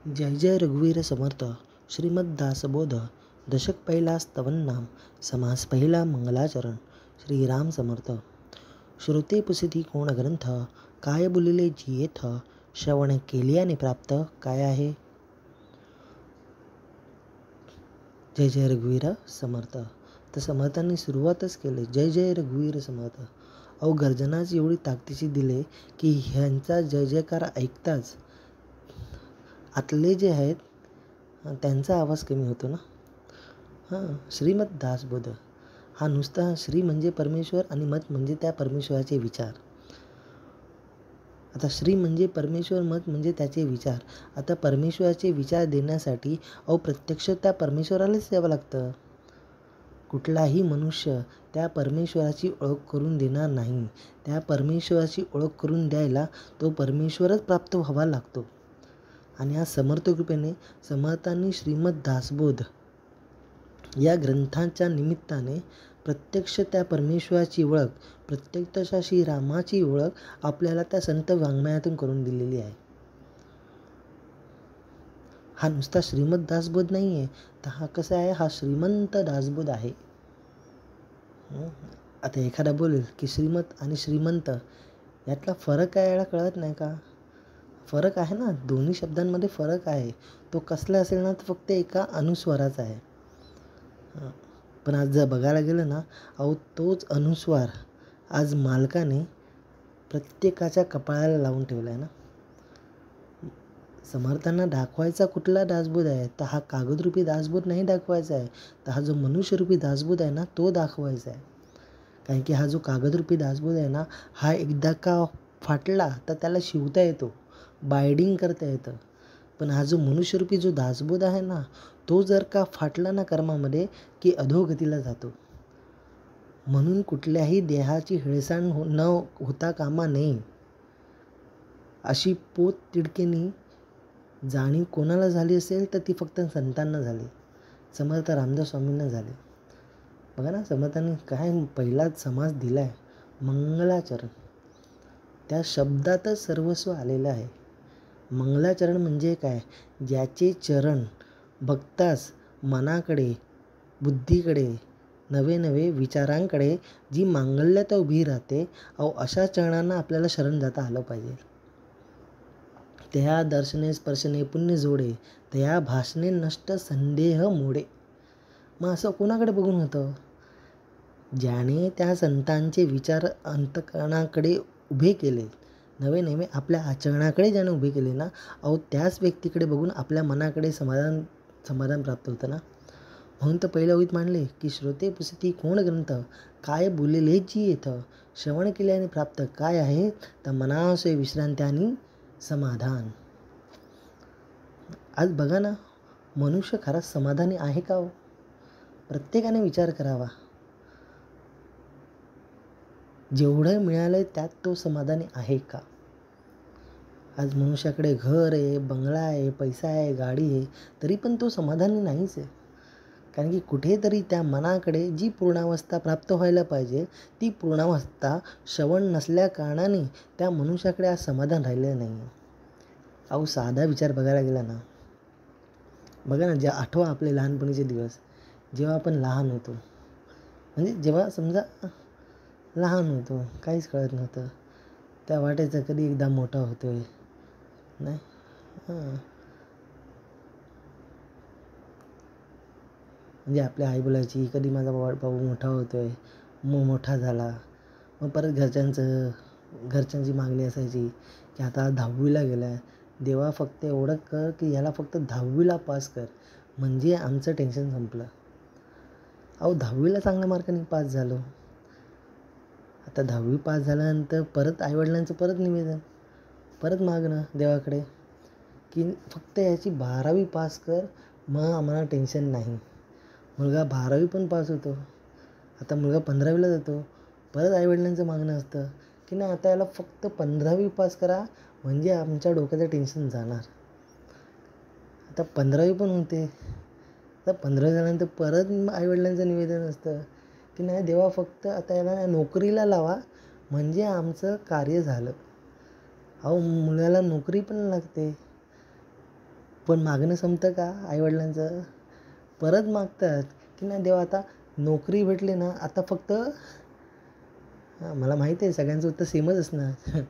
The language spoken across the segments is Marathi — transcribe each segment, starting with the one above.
जय जय रघुवीर समर्थ. श्रीमद दासबोध. दशक पहिला स्तवननाम. समास पहिला मंगलाचरण. श्रीराम समर्थ. श्रोते पुसिती कोण ग्रंथ, काय बोलिले जियेथ, श्रवण केल्याने प्राप्त काय आहे. जय जय रघुवीर समर्थ. तर समर्थांनी सुरुवातच केली, जय जय रघुवीर समर्थ. अहो गर्जनाच एवढी ताकदीची दिले की ह्यांचा जय जयकार ऐकताच आतले जे आहेत त्यांचा आवाज कमी होतो ना. श्रीमद दासबोध हा नुसता श्री म्हणजे परमेश्वर आणि मत म्हणजे त्या परमेश्वराचे विचार. आता श्री म्हणजे परमेश्वर, मत म्हणजे त्याचे विचार. आता परमेश्वराचे विचार देण्यासाठी प्रत्यक्ष त्या परमेश्वरालाच यावं लागतं. कुठलाही मनुष्य त्या परमेश्वराची ओळख करून देणार नाही. त्या परमेश्वराची ओळख करून द्यायला तो परमेश्वरच प्राप्त व्हावा लागतो. आणि या समर्थ कृपेने समर्थांनी श्रीमद दासबोध या ग्रंथाच्या निमित्ताने प्रत्यक्ष त्या परमेश्वराची ओळख, प्रत्यक्ष श्रीरामाची ओळख आपल्याला त्या संत वाङ्मयातून करून दिलेली आहे. हा नुसता श्रीमद दासबोध नाही आहे, तर हा कसा आहे, हा श्रीमंत दासबोध आहे. आता एखादा बोलेल की श्रीमत आणि श्रीमंत यातला फरक काय याला कळत नाही का. फरक आहे ना, दोन्ही शब्दांमध्ये फरक आहे. तो कसला असेल ना, तर फक्त एका अनुस्वाराचा आहे. पण आज जर बघायला गेलं ना, तोच अनुस्वार आज मालकाने प्रत्येकाच्या कपाळाला लावून ठेवला आहे ना. समर्थांना दाखवायचा कुठला दासबोध आहे, तर हा कागदरूपी दासबोध नाही दाखवायचा आहे, तर हा जो मनुष्यरूपी दासबोध आहे ना, तो दाखवायचा आहे. कारण की हा जो कागदरूपी दासबोध आहे ना, हा एकदा का फाटला तर त्याला शिवता येतो, बायडिंग करता येतं. पण हा जो मनुष्यरूपी जो दासबोध आहे ना, तो जर का फाटला ना कर्मामध्ये की अधोगतीला जातो. म्हणून कुठल्याही देहाची हेळसांड न होता कामा नये. अशी पोत तिडकेनी जाणीव कोणाला झाली असेल तर ती फक्त संतांना झाली. समर्थ रामदास स्वामींना झाली. बघा ना, समर्थांनी काय पहिलाच समास दिला आहे, मंगलाचरण. त्या शब्दातच सर्वस्व आलेलं आहे. मंगलाचरण म्हणजे काय, ज्याचे चरण बघताच मनाकडे, बुद्धीकडे, नवे नवे विचारांकडे जी मांगल्यता उभी राहते, अशा चरणांना आपल्याला शरण जाता आलं पाहिजे. त्या दर्शने स्पर्शने पुण्य जोडे, त्या भाषणे नष्ट संदेह मोडे. मग असं कोणाकडे बघून होतं, ज्याने त्या संतांचे विचार अंतकरणाकडे उभे केले, नवे नवे आपल्या आचरणाकडे ज्याने उभे केले ना, त्याच व्यक्तीकडे बघून आपल्या मनाकडे समाधान प्राप्त होतं ना. म्हणून तर पहिल्या ओळीत मांडले की श्रोते पुसती कोण ग्रंथ, काय बोलले जी येतं, श्रवण केल्याने प्राप्त काय आहे, तर मनासोय विश्रांती आणि समाधान. आज बघा ना, मनुष्य खराच समाधानी आहे का हो. प्रत्येकाने विचार करावा. जेवढं मिळालंय त्यात तो समाधानी आहे का. आज मनुष्याकडे घर आहे, बंगला आहे, पैसा आहे, गाडी आहे, तरी पण तो समाधानी नाहीच आहे. कारण की कुठेतरी त्या मनाकडे जी पूर्णावस्था प्राप्त व्हायला पाहिजे, ती पूर्णावस्था श्रवण नसल्या कारणाने त्या मनुष्याकडे आज समाधान राहिलेलं नाही. साधा विचार बघायला गेला ना, बघा ना, आठवा आपले लहानपणीचे दिवस, जेव्हा आपण लहान होतो. म्हणजे जेव्हा समजा लहान होतो, काहीच कळत नव्हतं, त्या वाटायचं कधी एकदा मोठा होतो आहे नाही. म्हणजे आपल्या आई बोलायची, कधी माझा भाऊ मोठा होतो आहे, मग मोठा झाला. मग परत घरच्यांची मागणी असायची की आता 10वीला गेला आहे, देवा फक्त एवढं कर की याला फक्त 10वीला पास कर, म्हणजे आमचं टेन्शन संपलं. 10वीला चांगल्या मार्काने पास झालो. आता 10वी पास झाल्यानंतर परत आईवडिलांचं परत निवेदन, परत मागणं देवाकडे की फक्त याची 12वी पास कर, मग आम्हाला टेन्शन नाही. मुलगा 12वी पण पास होतो. आता मुलगा 15वीला जातो, परत आईवडिलांचं मागणं असतं की नाही, आता याला फक्त 15वी पास करा, म्हणजे आमच्या डोक्याचं टेन्शन जाणार. आता 15वी पण होते, आता 15वी झाल्यानंतर परत आईवडिलांचं निवेदन असतं की नाही देवा, फक्त आता याला नोकरीला लावा, म्हणजे आमचं कार्य झालं. मुलाला नोकरी पण लागते. पण मागणं संपतं का आईवडिलांचं? परत मागतात की नाही देवा आता नोकरी भेटली ना, आता फक्त मला माहिती आहे सगळ्यांचं उत्तर सेमच असणार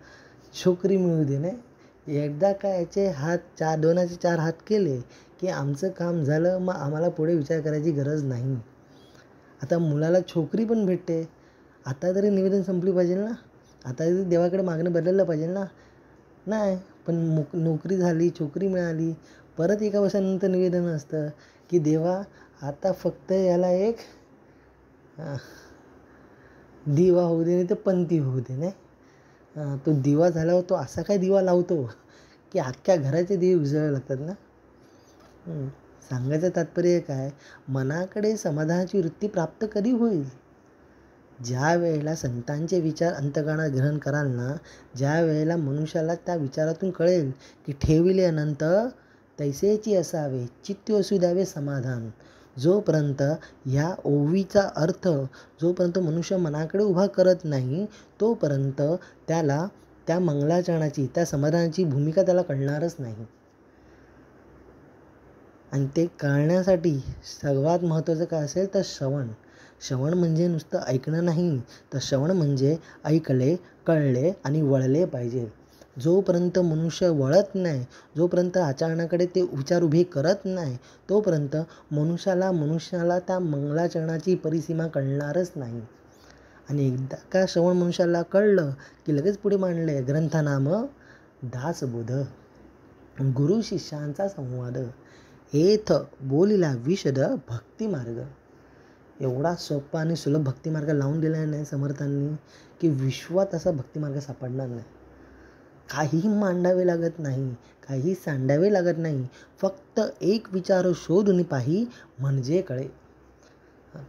छोकरी मिळू दे. नाही एकदा काय याचे हात दोनाचे चार हात केले की आमचं काम झालं, मग आम्हाला पुढे विचार करायची गरज नाही. आता मुलाला छोकरी पण भेटते, आता तरी निवेदन संपली पाहिजे ना, आता तरी देवाकडे मागणं बदललं पाहिजे ना. नाही, पण नोकरी झाली, छोकरी मिळाली, परत एका वर्षानंतर निवेदन असतं की देवा आता फक्त याला एक दिवा होऊ दे, नाही तर पंथी होऊ दे. नाही तो दिवा झाल्यावर तो असा काय दिवा लावतो की अख्ख्या घराचे दिवे उजळावे लागतात ना. सांगायचं तात्पर्य काय, मनाकडे समाधानाची वृत्ती प्राप्त कधी होईल? ज्या वेळेला संतांचे विचार अंतःकरणात ग्रहण कराल ना, ज्या वेळेला मनुष्याला त्या विचारातून कळेल की ठेविले अनंत तैसेची असावे, चित्ती असू द्यावे समाधान. जोपर्यंत ह्या ओवीचा अर्थ जोपर्यंत मनुष्य मनाकडे उभा करत नाही, तोपर्यंत त्याला त्या मंगलाचरणाची, त्या समाधानाची भूमिका त्याला कळणारच नाही. आणि ते कळण्यासाठी सर्वात महत्त्वाचं काय असेल तर श्रवण. श्रवण म्हणजे नुसतं ऐकणं नाही, तर श्रवण म्हणजे ऐकले, कळले आणि वळले पाहिजे. जोपर्यंत मनुष्य वळत नाही, जोपर्यंत आचरणाकडे ते विचार उभे करत नाही, तोपर्यंत मनुष्याला त्या मंगलाचरणाची परिसीमा कळणारच नाही. आणि एकदा का श्रवण मनुष्याला कळलं की लगेच पुढे मांडले ग्रंथनाम दासबोध, गुरु शिष्यांचा संवाद, एथ बोलिला विशद भक्तिमार्ग. एवढा सोपा आणि सुलभ भक्तिमार्ग लावून दिला नाही समर्थांनी की विश्वात असा भक्तिमार्ग सापडणार नाही. काहीही मांडावे लागत नाही, काही सांडावे लागत नाही, फक्त एक विचार शोधून पाही म्हणजे कळे.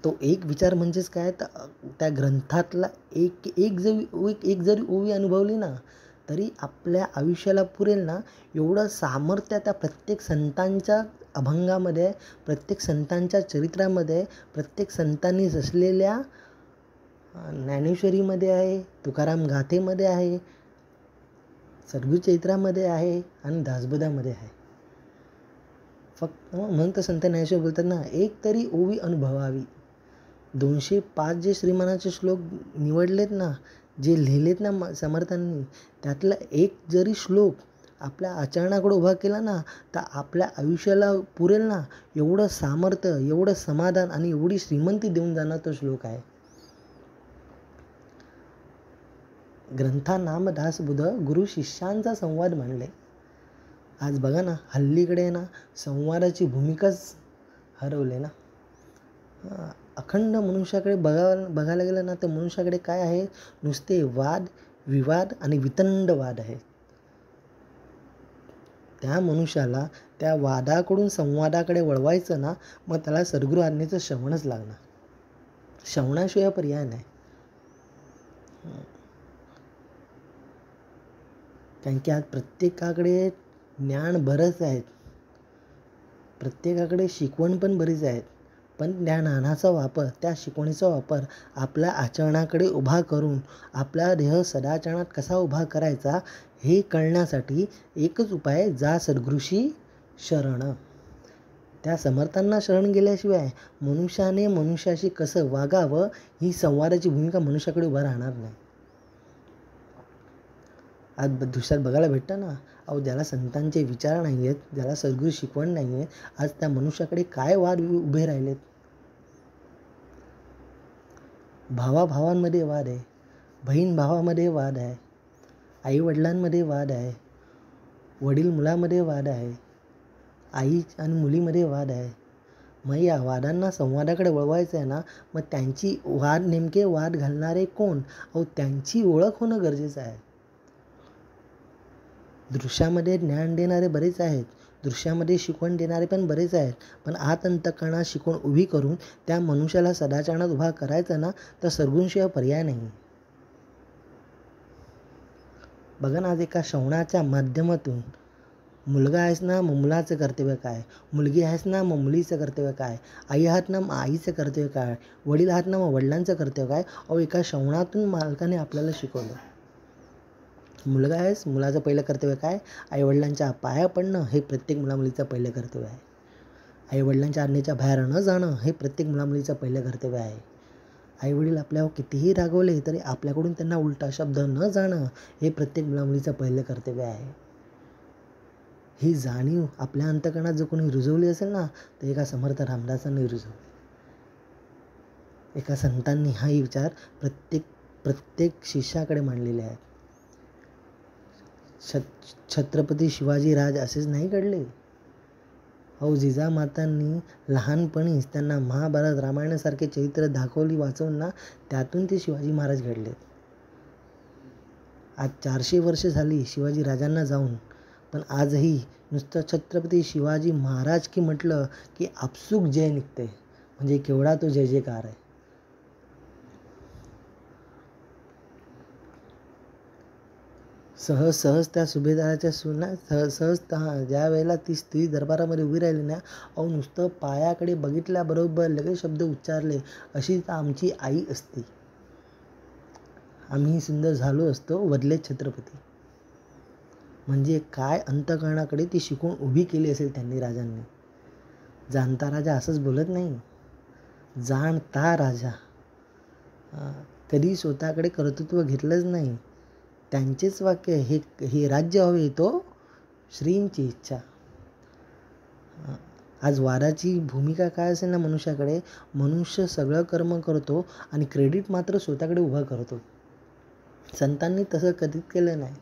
तो एक विचार म्हणजेच काय, तर त्या ग्रंथातला एक जरी ओवी अनुभवली ना, तरी आपल्या आयुष्याला पुरेल ना एवढं सामर्थ्य त्या प्रत्येक संतांच्या अभंगामध्ये, प्रत्येक संतांच्या चरित्रामध्ये, प्रत्येक संतांनी रचलेल्या ज्ञानेश्वरीमध्ये आहे, तुकाराम गाथेमध्ये आहे, सद्गुरुचरित्रामध्ये आहे आणि दासबोधामध्ये आहे. फक्त म्हणून तर संत ज्ञानेश्वर बोलतात ना, एक तरी ओवी अनुभवावी. 205 जे श्रीमानाचे श्लोक निवडलेत ना, जे लिहिलेत ना समर्थांनी, त्यातला एक जरी श्लोक आपल्या आचरणाकडे उभा केला ना, तर आपल्या आयुष्याला पुरेल ना एवढं सामर्थ्य, एवढं समाधान आणि एवढी श्रीमंती देऊन जाणार तो श्लोक आहे. ग्रंथा नाम दासबुध, गुरु शिष्यांचा संवाद मांडले. आज बघा ना, हल्लीकडे ना संवादाची भूमिकाच हरवले ना. अखंड मनुष्याकडे बघायला गेलं ना, तर मनुष्याकडे काय आहे, नुसते वाद विवाद आणि वितंड वाद आहे. त्या मनुष्याला त्या वादाकडून संवादाकडे वळवायचं ना, मग त्याला सद्गुरू आज्ञेचं श्रवणच लागणार. श्रवणाशिवाय पर्याय नाही. कारण की आज प्रत्येकाकडे ज्ञान बरंच आहेत, प्रत्येकाकडे शिकवण पण बरीच आहेत, पण ज्ञानाचा वापर, त्या शिकवणीचा वापर आपल्या आचरणाकडे उभा करून आपला देह सदाचरणात कसा उभा करायचा हे कळण्यासाठी एकच उपाय, जा सद्गुरूशी शरण. त्या समर्थांना शरण गेल्याशिवाय मनुष्याने मनुष्याशी कसं वागावं ही संवादाची भूमिका मनुष्याकडे उभा राहणार नाही. आज दुसऱ्यात बघायला भेटतं ना, अहो ज्याला संतांचे विचार नाही आहेत, ज्याला सद्गुरू शिकवण नाही आहे, आज त्या मनुष्याकडे काय वाद उभे राहिलेत. भावाभावांमध्ये वाद आहे, बहीण भावामध्ये वाद आहे, आई वडिलांमध्ये वाद आहे, वडील मुलामध्ये वाद आहे, आई आणि मुलीमध्ये वाद आहे. मग या वादांना संवादाकडे वळवायचं आहे ना, मग त्यांची नेमके वाद घालणारे कोण, अहो त्यांची ओळख होणं गरजेचं आहे. दृश्यामध्ये ज्ञान देणारे बरेच आहेत, दृश्यामध्ये शिकवण देणारे पण बरेच आहेत, पण आत अंतःकरणात शिकवण उभी करून त्या मनुष्याला सदाचरणात उभा करायचं ना, तर सद्गुरूंशिवाय पर्याय नाही. बघा ना, आज एका श्रवणाच्या माध्यमातून मुलगा आहेस ना, मग मुलाचं कर्तव्य काय, मुलगी आहेस ना, मग मुलीचं कर्तव्य काय, आई आहात ना, मग आईचं कर्तव्य काय, वडील आहात ना, मग वडिलांचं कर्तव्य काय, अहो एका श्रवणातून मालकाने आपल्याला शिकवलं. मुलगा आहेस, मुलाचं पहिलं कर्तव्य काय? आईवडिलांच्या पाया पडणं हे प्रत्येक मुलामुलीचं पहिलं कर्तव्य आहे. आईवडिलांच्या आज्ञेच्या बाहेर न जाणं हे प्रत्येक मुलामुलीचं पहिलं कर्तव्य आहे. आईवडील आपल्यावर कितीही रागवले तरी आपल्याकडून त्यांना उलटा शब्द न जाणं हे प्रत्येक मुलामुलीचं पहिलं कर्तव्य आहे. ही जाणीव आपल्या अंतःकरणात जर कोणी रुजवली असेल ना, तर एका समर्थ रामदासांनी रुजवली. एका संतांनी हा विचार प्रत्येक शिष्याकडे मांडलेले आहेत. छत्रपती शिवाजी राज असेच नाही घडले. जिजामातांनी लहानपणीच त्यांना महाभारत रामायणासारखे चरित्र दाखवली वाचवून ना, त्यातून ते शिवाजी महाराज घडले. आज 400 वर्ष झाली शिवाजी राजांना जाऊन, पण आजही नुसतं छत्रपती शिवाजी महाराज की म्हटलं की आपसूक जय निघते. म्हणजे केवढा तो जय जयकार आहे. सहज त्या सुभेदाराच्या सहज ज्या वेळेला ती स्त्री दरबारामध्ये उभी राहिली ना, नुसतं पायाकडे बघितल्याबरोबर लगेच शब्द उच्चारले, अशी तर आमची आई असती, आम्ही सुंदर झालो असतो वदले छत्रपती. म्हणजे काय अंतःकरणाकडे ती शिकून उभी केली असेल त्यांनी राजांनी. जाणता राजा असंच बोलत नाही, जाणता राजा. कधी स्वतःकडे कर्तृत्व घेतलंच नाही. त्यांचेच वाक्य, हे राज्य हवे तो श्रींची इच्छा. आज वाराची भूमिका काय असेल ना मनुष्याकडे, मनुष्य सगळं कर्म करतो आणि क्रेडिट मात्र स्वतःकडे उभा करतो. संतांनी तसं कधीच केलं नाही.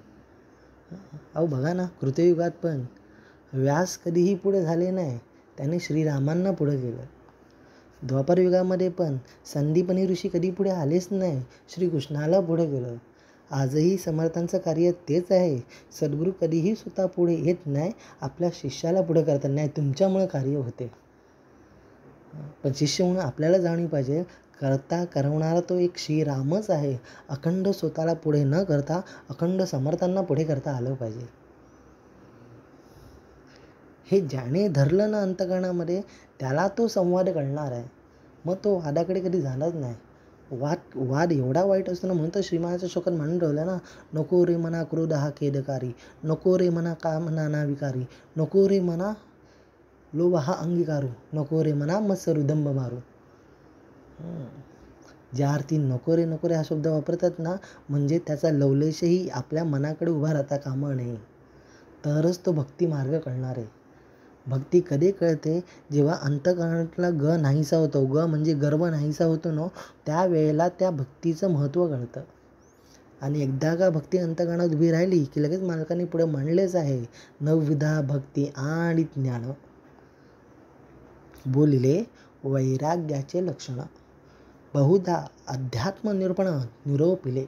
बघा ना, कृतयुगात पण व्यास कधीही पुढे झाले नाही, त्याने श्रीरामांना पुढे केलं. द्वापरयुगामध्ये पण संदीपनी ऋषी कधी पुढे आलेच नाही, श्रीकृष्णाला पुढे केलं. आजही समर्थांचं कार्य तेच आहे. सद्गुरू कधीही स्वतः पुढे येत नाही, आपल्या शिष्याला पुढे करतात. नाही, तुमच्यामुळे कार्य होते. पण शिष्य म्हणून आपल्याला जाणीव पाहिजे, करता करवणारा तो एक श्रीरामच आहे. अखंड स्वतःला पुढे न करता अखंड समर्थांना पुढे करता आलं पाहिजे. हे ज्याने धरलं ना अंतःकरणामध्ये, त्याला तो संवाद कळणार आहे. मग तो वादाकडे कधी जाणार नाही. वाद एवढा वाईट असतो ना, म्हणून तर श्रीमानाच्या शोकात मांडून ठेवलं ना, नको रे मना क्रोध हा खेदकारी, नको रे मना काम नाना विकारी, नको रे मना लोभ हा अंगीकारू, नको रे मना मत्सर उदंब मारू. ज्या अर्थी नको रे हा शब्द वापरतात ना, म्हणजे त्याचा लवलेशही आपल्या मनाकडे उभा राहता कामा नये. तरच तो भक्ती मार्ग कळणार आहे. भक्ती कधी कळते? जेव्हा अंतःकरणातला ग नाहीसा होतो. ग म्हणजे गर्व नाहीसा होतो ना, त्यावेळेला त्या भक्तीचं महत्त्व कळतं. आणि एकदा का भक्ती अंतःकरणात उभी राहिली की लगेच मालकाने पुढे मांडलेच आहे, नवविधा भक्ती आणि ज्ञान. बोलिले वैराग्याचे लक्षण, बहुधा अध्यात्म निरूपण निरोपिले.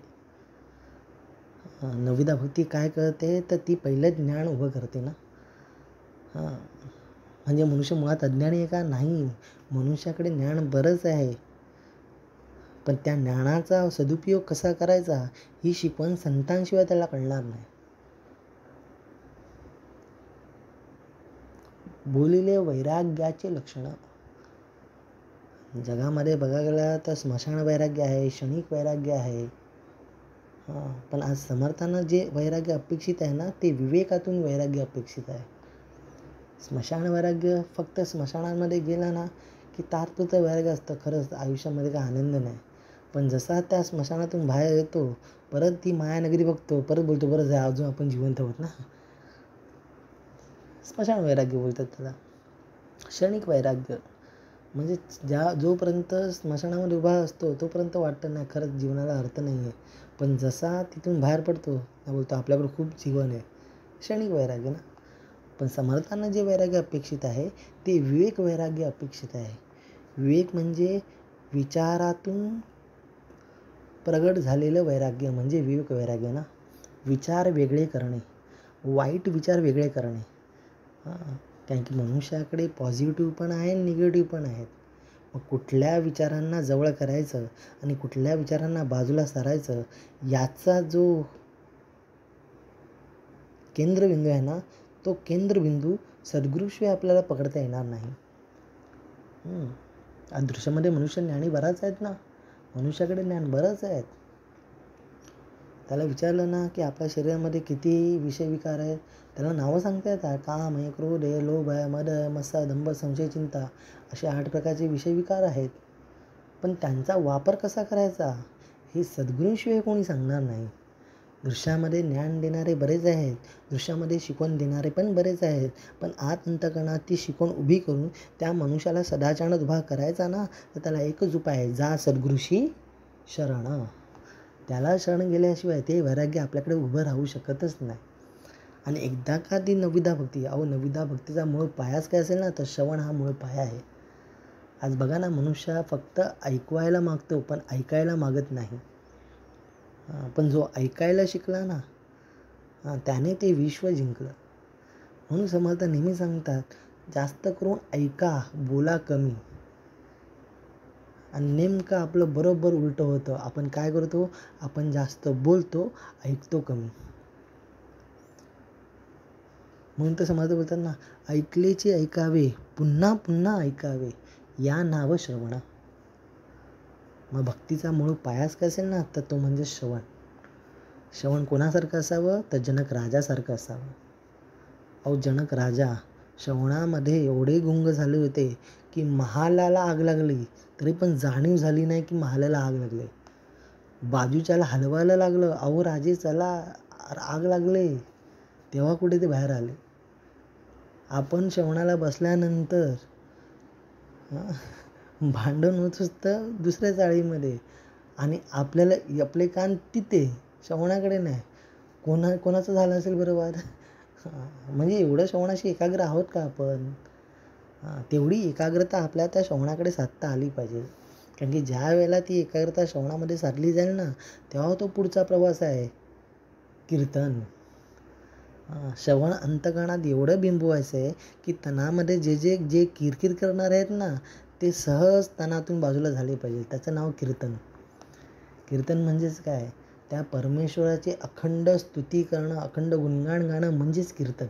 नवविधा भक्ती काय करते? तर ती पहिलं ज्ञान उभं करते ना. म्हणजे मनुष्य मुळात अज्ञानी आहे का? नाही, मनुष्याकडे ज्ञान बरंच आहे, पण त्या ज्ञानाचा सदुपयोग कसा करायचा ही शिकवण संतांशिवाय त्याला कळणार नाही. बोलिले वैराग्याचे लक्षण. जगामध्ये बघायला गेलं तर स्मशान वैराग्य आहे, क्षणिक वैराग्य आहे. पण आज समर्थांना जे वैराग्य अपेक्षित आहे ना, ते विवेकातून वैराग्य अपेक्षित आहे. स्मशान वैराग्य फक्त स्मशानामध्ये गेला ना की तात्पुरतं वैराग्य असतं. खरंच आयुष्यामध्ये काय आनंद नाही. पण जसा त्या स्मशानातून बाहेर येतो, परत ती मायानगरी बघतो, परत बोलतो बरं जा अजून आपण जिवंत आहोत ना. स्मशान वैराग्य बोलतात त्याला. क्षणिक वैराग्य म्हणजे जोपर्यंत स्मशानामध्ये उभा असतो तोपर्यंत वाटतं नाही खरंच जीवनाला अर्थ नाही आहे. पण जसा तिथून बाहेर पडतो बोलतो आपल्याकडे खूप जीवन आहे. क्षणिक वैराग्य ना. पण समर्थांना जे वैराग्य अपेक्षित आहे ते विवेक वैराग्य अपेक्षित आहे. विवेक म्हणजे विचारातून प्रगट झालेलं वैराग्य म्हणजे विवेक वैराग्य ना. विचार वेगळे करणे, वाईट विचार वेगळे करणे. कारण की मनुष्याकडे पॉझिटिव्ह पण आहे, निगेटिव्ह पण आहेत. मग कुठल्या विचारांना जवळ करायचं आणि कुठल्या विचारांना बाजूला सारायचं, याचा जो केंद्रबिंदू आहे ना, तो केंद्रबिंदू सद्गुरूशिवाय आपल्याला पकडता येणार नाही. दृश्यामध्ये मनुष्य ज्ञानी बराच आहेत ना, मनुष्याकडे ज्ञान बरंच आहेत. त्याला विचारलं ना की आपल्या शरीरामध्ये किती विषयविकार आहेत, त्याला नावं सांगता येतात. काम आहे, क्रोध आहे, लोभ आहे, मद आहे, मत्सर, दंभ, संशय, चिंता, असे 8 प्रकारचे विषयविकार आहेत. पण त्यांचा वापर कसा करायचा हे सद्गुरूंशिवाय कोणी सांगणार नाही. दृश्यामध्ये ज्ञान देणारे बरेच आहेत, दृश्यामध्ये शिकवण देणारे पण बरेच आहेत, पण आत अंतःकरणात ती शिकवण उभी करून त्या मनुष्याला सदाचारात उभा करायचा ना, तर त्याला एकच उपाय आहे, जा सद्गुरूशी शरण. त्याला शरण गेल्याशिवाय ते वैराग्य आपल्याकडे उभं राहू शकतच नाही. आणि एकदा का ती नवविधा भक्ती, नवविधा भक्तीचा मूळ पायाच काय असेल ना, तर श्रवण हा मूळ पाया आहे. आज बघा ना, मनुष्य फक्त ऐकवायला मागतो पण ऐकायला मागत नाही. पण जो ऐकायला शिकला ना, त्याने ते विश्व जिंकलं. म्हणून समर्थ नेहमी सांगतात, जास्त करून ऐका, बोला कमी. आणि नेमकं आपलं बरोबर उलटं होतं. आपण काय करतो, आपण जास्त बोलतो, ऐकतो कमी. म्हणून तर समर्थ बोलतात ना, ऐकलेचे ऐकावे, पुन्हा पुन्हा ऐकावे, या नाव श्रवण. मग भक्तीचा मूळ पायाच काय असेल ना, तर तो म्हणजे श्रवण. श्रवण कोणासारखं असावं, तर जनक राजासारखं असावं. जनक राजा श्रवणामध्ये एवढे गुंग झाले होते की महालाला आग लागली तरी पण जाणीव झाली नाही की महालाला आग लागली. बाजूच्याला हलवायला लागलं, राजे चला, आग लागले, तेव्हा कुठे ते बाहेर आले. आपण श्रवणाला बसल्यानंतर भांडण होत असतं दुसऱ्या चाळीमध्ये, आणि आपले कान तिथे, श्रवणाकडे नाही. कोणाचं झालं असेल बरोबर. म्हणजे एवढं श्रवणाशी एकाग्र आहोत का आपण? तेवढी एकाग्रता आपल्या त्या श्रवणाकडे साधता आली पाहिजे. कारण की ज्या वेळेला ती एकाग्रता श्रवणामध्ये साधली जाईल ना, तेव्हा तो पुढचा प्रवास आहे कीर्तन. श्रवण अंतःकरणात एवढं बिंबवायचं आहे की तनामध्ये जे किरकिर करणारे आहेत ना, ते सहज तनातून बाजूला झाले पाहिजे. त्याचं नाव कीर्तन. कीर्तन म्हणजेच काय, त्या परमेश्वराचे अखंड स्तुती करणं, अखंड गुणगान गाणं म्हणजेच कीर्तन.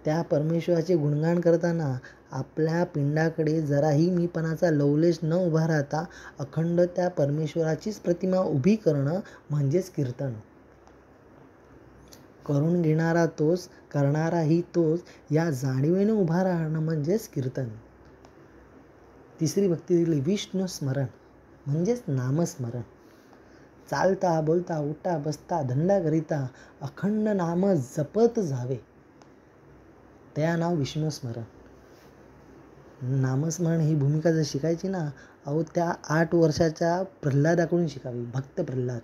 त्या परमेश्वराचे गुणगान करताना आपल्या पिंडाकडे जराही मीपणाचा लवलेश न उभा राहता अखंड त्या परमेश्वराचीच प्रतिमा उभी करणं म्हणजेच कीर्तन. करून घेणारा तोच, करणाराही तोच, या जाणीवेने उभा राहणं म्हणजेच कीर्तन. तिसरी भक्ती दिली विष्णू स्मरण म्हणजेच नामस्मरण. चालता बोलता उठता बसता धंदा करिता अखंड नाम जपत जावे, त्या नाव विष्णू स्मरण. नामस्मरण ही भूमिका जर शिकायची ना, त्या 8 वर्षाच्या प्रल्हादाकडून शिकावी. भक्त प्रल्हाद,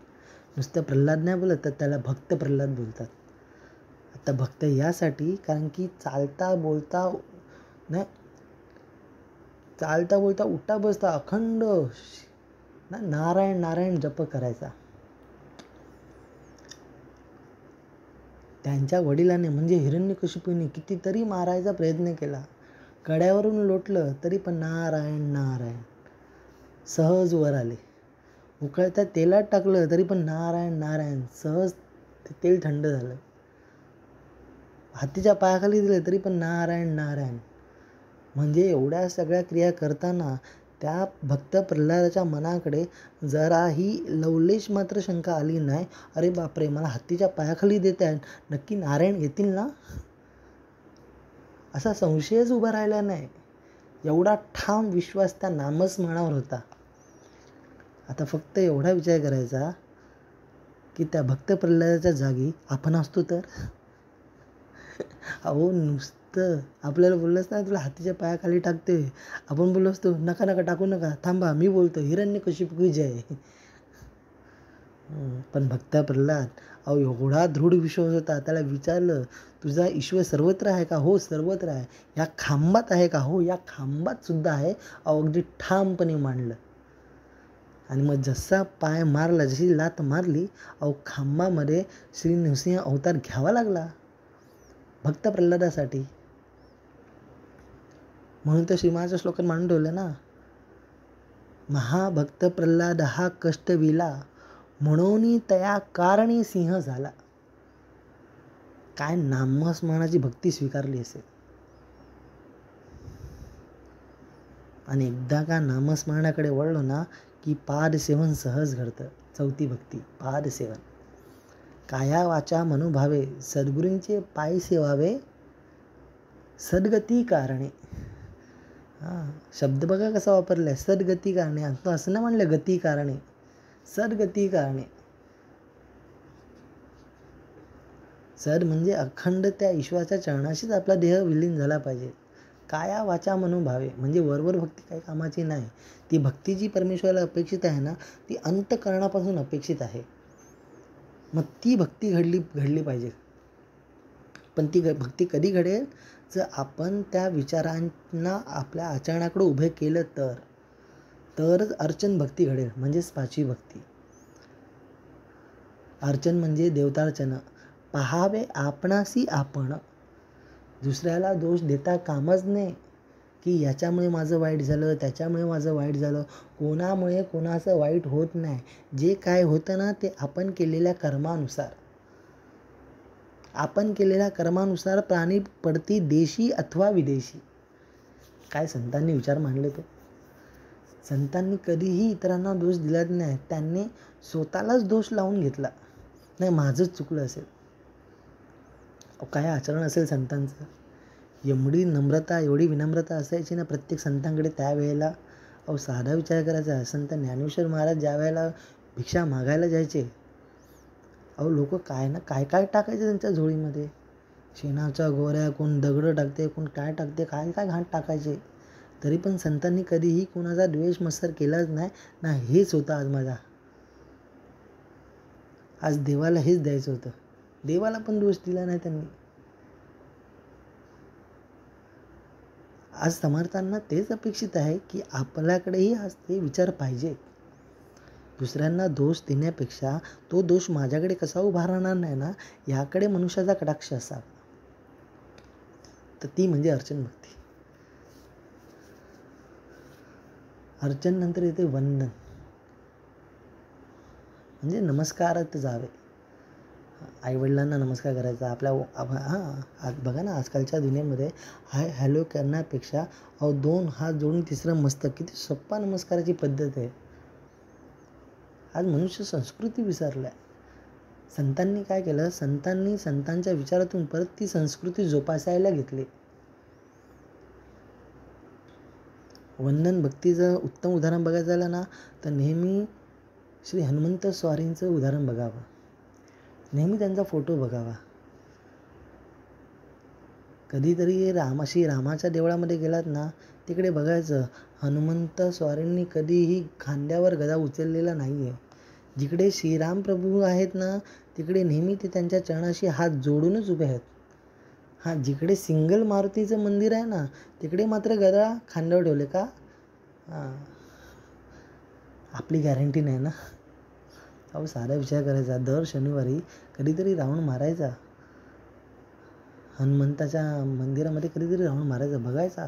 नुसतं प्रल्हाद नाही बोलत, तर त्याला भक्त प्रल्हाद बोलतात. आता भक्त यासाठी कारण की चालता बोलता उठता बसता अखंड नारायण नारायण जप करायचा. त्यांच्या वडिलांनी म्हणजे हिरण्यकशिपूने कितीतरी मारायचा प्रयत्न केला, कड्यावरून लोटलं तरी पण नारायण नारायण, सहज वर आले. उकळत्या तेलात टाकलं तरी पण नारायण नारायण, सहज ते तेल थंड झालं. हातीच्या पायाखाली दिलं तरी पण नारायण नारायण. म्हणजे एवढ्या सगळ्या क्रिया करताना त्या भक्त प्रल्हादाच्या मनाकडे जराही लवलेश मात्र शंका आली नाही, अरे बापरे, मला हत्तीच्या पायाखाली देत आहेत, नक्की नारायण येतील ना, असा संशयच उभा राहिला नाही. एवढा ठाम विश्वास त्या नामस्मरणावर होता. आता फक्त एवढा विचार करायचा की त्या भक्त प्रल्हादाच्या जागी आपण असतो तर नुसतं आपल्याला बोललंच ना, तुला हातीच्या पायाखाली टाकते, आपण बोललो असतो नका नका टाकू नका, थांबा मी बोलतो, हिरण्यकशिपू की जय. पण भक्त प्रल्हाद एवढा दृढ विश्वास होता. त्याला विचारलं, तुझा ईश्वर सर्वत्र आहे का? हो सर्वत्र आहे. या खांबात आहे का? हो या खांबात सुद्धा आहे. अगदी ठामपणे मांडलं. आणि मग जसा पाय मारला, जशी लात मारली, खांबामध्ये श्री नृसिंह अवतार घ्यावा लागला भक्त प्रल्हादासाठी. म्हणून तर श्रीमाच्या श्लोकात मांडून ठेवलं ना, महाभक्त प्रल्हाद हा कष्ट विला, म्हणून तया कारणी सिंह झाला. काय नामस्मरणाची भक्ती स्वीकारली असेल. आणि एकदा का नामस्मरणाकडे वळलो ना की पादसेवन सहज घडतं. चौथी भक्ती पादसेवन. काया वाचा मनोभावे सद्गुरूंचे पायी सेवावे सद्गती कारणे. शब्द बघा कसा वापरलाय, सद्गती कारणे. असं नाही म्हणलं गती कारणे, सद्गती कारणे. सद म्हणजे अखंड त्या ईश्वराच्या चरणाशीच आपला देह विलीन झाला पाहिजे. काया वाचा मनोभावे म्हणजे वरवर भक्ती काही कामाची नाही. ती भक्ती जी परमेश्वराला अपेक्षित आहे ना, ती अंतःकरणापासून अपेक्षित आहे. मग ती भक्ती घडली पाहिजे. पण ती भक्ती कधी घडेल, जर आपण त्या विचारांना आपल्या आचरणाकडे उभे केलं तरच अर्चन भक्ती घडेल. म्हणजेच पाचवी भक्ती. अर्चन म्हणजे देवतार्चन. पहावे आपणासी आपण. दुसऱ्याला दोष देता कामच नाही की याच्यामुळे माझं वाईट झालं, त्याच्यामुळे माझं वाईट झालं. कोणामुळे कोणाचं वाईट होत नाही. जे काय होतं ना, ते आपण केलेल्या कर्मानुसार. आपण केलेल्या कर्मानुसार प्राणी पडती देशी अथवा विदेशी. काय संतांनी विचार मांडले तो. संतांनी कधीही इतरांना दोष दिलाच नाही. त्यांनी स्वतःलाच दोष लावून घेतला. नाही माझंच चुकलं असेल. काय आचरण असेल संतांचं. एवढी नम्रता, एवढी विनम्रता असायची ना प्रत्येक संतांकडे त्यावेळेला. साधा विचार करायचा. संत ज्ञानेश्वर महाराज ज्या वेळेला भिक्षा मागायला जायचे, लोक काय ना काय काय टाकायचे त्यांच्या झोळीमध्ये. शेणाच्या गोऱ्या, कोण दगडं टाकते, कोण काय टाकते, काय काय घाण टाकायचे. तरी पण संतांनी कधीही कोणाचा द्वेष मत्सर केलाच नाही. ना हेच होतं आज माझा. आज देवाला हेच द्यायचं होतं. देवाला पण दोष दिला नाही त्यांनी. आज समर्थांना तेच अपेक्षित आहे की आपल्याकडेही आज ते विचार पाहिजे. दुसऱ्यांना दोष देण्यापेक्षा तो दोष माझ्याकडे कसा उभा राहणार नाही ना, याकडे मनुष्याचा कटाक्ष असावा. तर ती म्हणजे अर्चन भक्ती. अर्चन नंतर येते वंदन. म्हणजे नमस्कारात जावे. आईवडिलांना नमस्कार करायचा. आज बघा ना, आजकालच्या दुनियेमध्ये हाय हॅलो करण्यापेक्षा दोन हात जोडून तिसरं मस्तक, किती सोप्पा नमस्काराची पद्धत आहे. आज मनुष्य संस्कृती विसरलाय. संतांनी काय केलं, संतांनी संतांच्या विचारातून परत ती संस्कृती जोपासायला घेतली. वंदन भक्तीचं उत्तम उदाहरण बघायचं झालं ना, तर नेहमी श्री हनुमंत स्वारींचं उदाहरण बघावं. नेहमी त्यांचा फोटो बघावा. कधीतरी रामाच्या देवळामध्ये गेलात ना, तिकडे बघायचं हनुमंत स्वारींनी कधीही खांद्यावर गदा उचललेला नाही आहे. जिकडे श्रीराम प्रभू आहेत ना, तिकडे नेहमी ते त्यांच्या चरणाशी हात जोडूनच उभे आहेत. जिकडे सिंगल मारुतीचं मंदिर आहे ना, तिकडे मात्र गदा खांद्यावर ठेवले का. आपली गॅरंटी नाही ना. साधा विचार करायचा. दर शनिवारी कधीतरी राऊंड मारायचा. हनुमंताच्या मंदिरामध्ये कधीतरी राऊंड मारायचा. बघायचा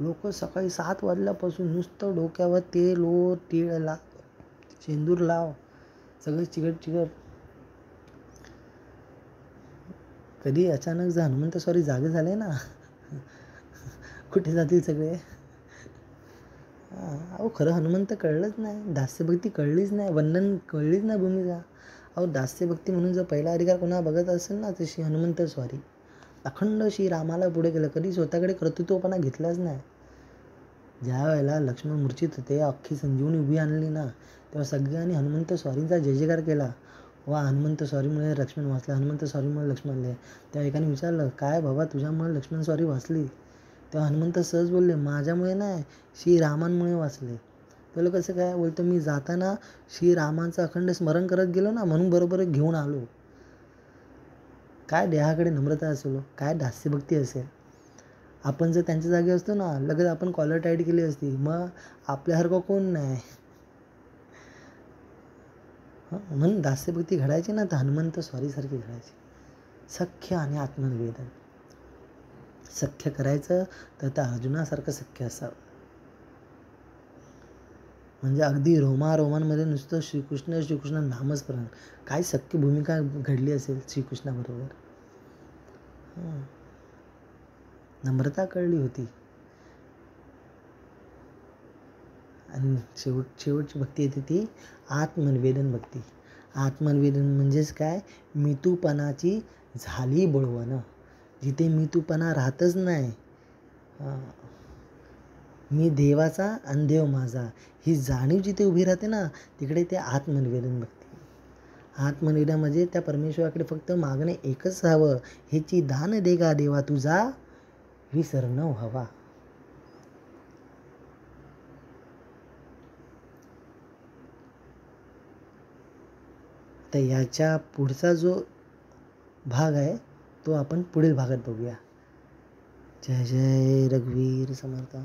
लोक सकाळी 7 वाजल्यापासून नुसतं डोक्यावर तेल ओ तीळ लाव, शेंदूर लाव, सगळं चिकट. कधी अचानक जर हनुमंत स्वारी जागे झाले ना, कुठे जातील सगळे. खरं हनुमंत कळलंच नाही. दास्यभक्ती कळलीच नाही. वंदन कळलीच नाही भूमिका. दास्यभक्ती म्हणून जर पहिला अधिकार कोणा बघत असेल ना, तर श्री हनुमंत स्वारी. अखंड श्री रामाला पुढे केलं. कधी स्वतःकडे कर्तृत्वपणा घेतलाच नाही. ज्या वेळेला लक्ष्मण मूर्छित होते, अख्खी संजीवनी उभी आणली ना, तेव्हा सगळ्यांनी हनुमंत स्वारींचा जय जयकार केला. वा हनुमंत स्वारीमुळे लक्ष्मण वाचला, हनुमंत स्वारीमुळे लक्ष्मण वाचले. तेव्हा एकाने विचारलं, काय बाबा तुझ्यामुळे लक्ष्मण स्वारी वाचली. तेव्हा हनुमंत सहज बोलले, माझ्यामुळे नाही, श्रीरामांमुळे वाचले. तुला कसं काय. बोलतो मी जाताना श्रीरामांचं अखंड स्मरण करत गेलो ना, म्हणून बरोबर घेऊन आलो. काय देहाकडे नम्रता असेल, काय दास्यभक्ती असेल. आपण जर त्यांच्या जागी असतो ना, लगेच आपण कॉलर टाईट केली असती. मग आपल्यासारखं कोण नाही. म्हणून दास्यभक्ती घडायची ना, तर हनुमंत स्वारीसारखी घडायची. सख्य आणि आत्मनिवेदन. सख्य करायचं तर त्या अर्जुनासारखं सख्य असावं. म्हणजे अगदी रोमांमध्ये नुसतं श्रीकृष्ण नामस्मरण. काय सख्य भूमिका घडली असेल श्रीकृष्णाबरोबर. नम्रता कळली होती. आणि शेवटची भक्ती येते ती आत्मनिवेदन भक्ती. आत्मनिवेदन म्हणजेच काय, मितूपणाची झाली बळवणं. जिथे मितूपणा राहतच नाही, मी देवाचा आणि देव माझा ही जाणीव जिथे उभी राहते ना, तिकडे ते आत्मनिवेदन भक्ती. आत्मनिवेदन म्हणजे त्या परमेश्वराकडे फक्त मागणे एकच हवं, हेची दान देगा देवा तुझा विसर न व्हावा. तर याच्या पुढचा जो भाग आहे तो आपण पुढील भागात बघूया. जय जय रघुवीर समर्थ.